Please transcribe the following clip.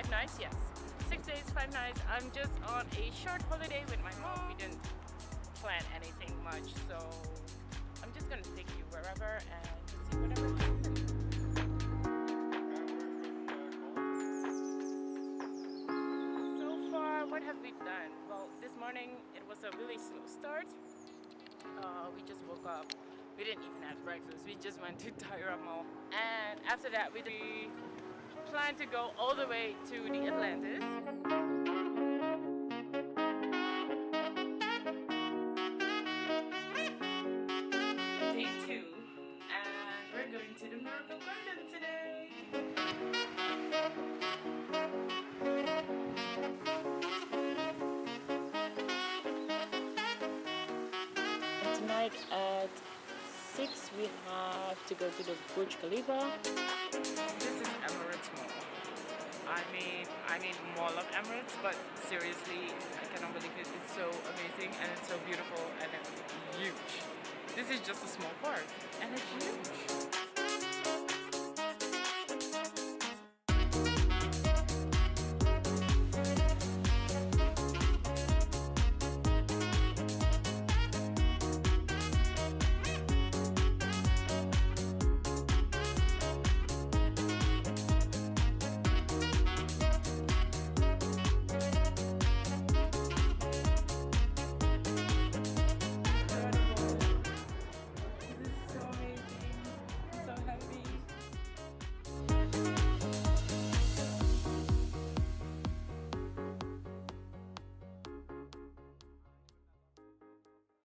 5 nights, yes. 6 days, 5 nights. I'm just on a short holiday with my mom. We didn't plan anything much, so I'm just gonna take you wherever and just see whatever happens. So far, what have we done? Well, this morning it was a really slow start. We just woke up. We didn't even have breakfast. We just went to Tyra Mall, and after that we plan to go all the way to the Atlantis. Day 2, and we're going to the Miracle Garden today. And tonight at 6 we have to go to the Burj Khalifa. This is Emirates Mall. I mean Mall of Emirates, but seriously, I cannot believe it. It's so amazing and it's so beautiful and it's huge. This is just a small part and it's huge.